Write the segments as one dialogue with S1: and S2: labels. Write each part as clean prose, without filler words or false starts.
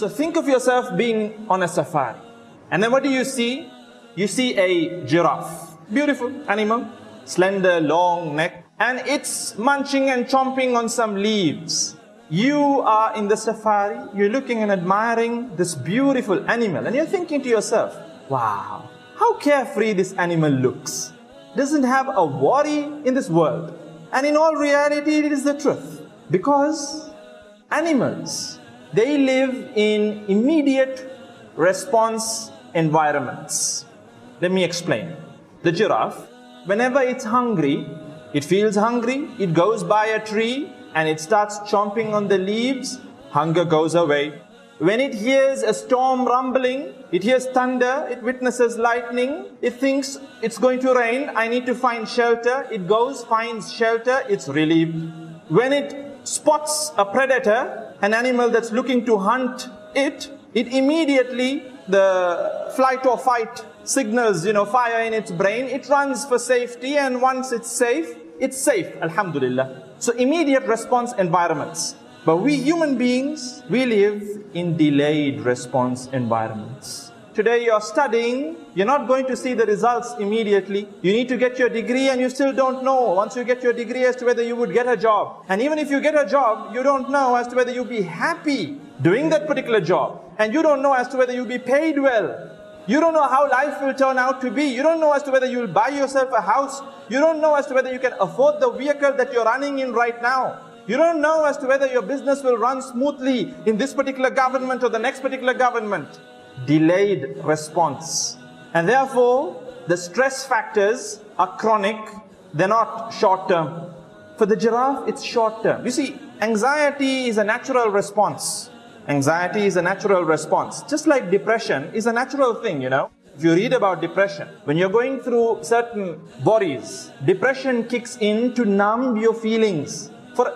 S1: So think of yourself being on a safari. And then what do you see? You see a giraffe. Beautiful animal, slender, long neck. And it's munching and chomping on some leaves. You are in the safari, you're looking and admiring this beautiful animal. And you're thinking to yourself, wow, how carefree this animal looks. Doesn't have a worry in this world. And in all reality, it is the truth. Because animals, they live in immediate response environments. Let me explain. The giraffe, whenever it's hungry, it feels hungry, it goes by a tree and it starts chomping on the leaves, hunger goes away. When it hears a storm rumbling, it hears thunder, it witnesses lightning, it thinks it's going to rain, I need to find shelter, it goes, finds shelter, it's relieved. When it spots a predator, an animal that's looking to hunt it immediately, the flight or fight signals, fire in its brain, it runs for safety, and once it's safe, alhamdulillah. So immediate response environments. But we human beings, we live in delayed response environments. Today you're studying, you're not going to see the results immediately. You need to get your degree and you still don't know once you get your degree as to whether you would get a job. And even if you get a job, you don't know as to whether you'll be happy doing that particular job. And you don't know as to whether you'll be paid well. You don't know how life will turn out to be. You don't know as to whether you'll buy yourself a house. You don't know as to whether you can afford the vehicle that you're running in right now. You don't know as to whether your business will run smoothly in this particular government or the next particular government. Delayed response. And therefore, the stress factors are chronic. They're not short term. For the giraffe, it's short term. You see, anxiety is a natural response. Anxiety is a natural response. Just like depression is a natural thing, If you read about depression, when you're going through certain worries, depression kicks in to numb your feelings.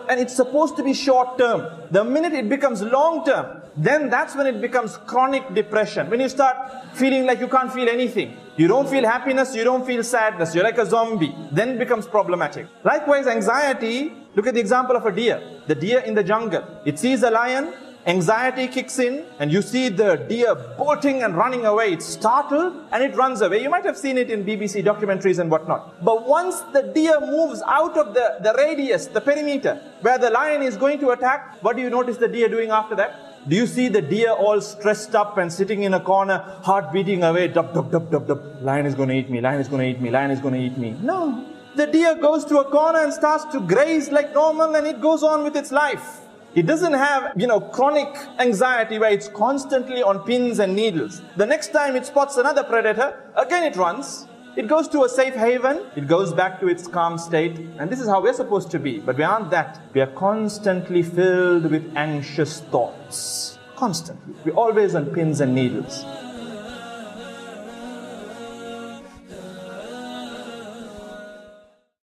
S1: And it's supposed to be short term. The minute it becomes long term, then that's when it becomes chronic depression. When you start feeling like you can't feel anything. You don't feel happiness, you don't feel sadness. You're like a zombie. Then it becomes problematic. Likewise, anxiety, look at the example of a deer. The deer in the jungle. It sees a lion. Anxiety kicks in and you see the deer bolting and running away. It's startled and it runs away. You might have seen it in BBC documentaries and whatnot. But once the deer moves out of the radius, the perimeter, where the lion is going to attack, what do you notice the deer doing after that? Do you see the deer all stressed up and sitting in a corner, heart beating away, dub, dub, dub, dub, dub. Lion is going to eat me, lion is going to eat me, lion is going to eat me. No. The deer goes to a corner and starts to graze like normal and it goes on with its life. It doesn't have, chronic anxiety where it's constantly on pins and needles. The next time it spots another predator, again it runs. It goes to a safe haven. It goes back to its calm state. And this is how we're supposed to be. But we aren't that. We are constantly filled with anxious thoughts. Constantly. We're always on pins and needles.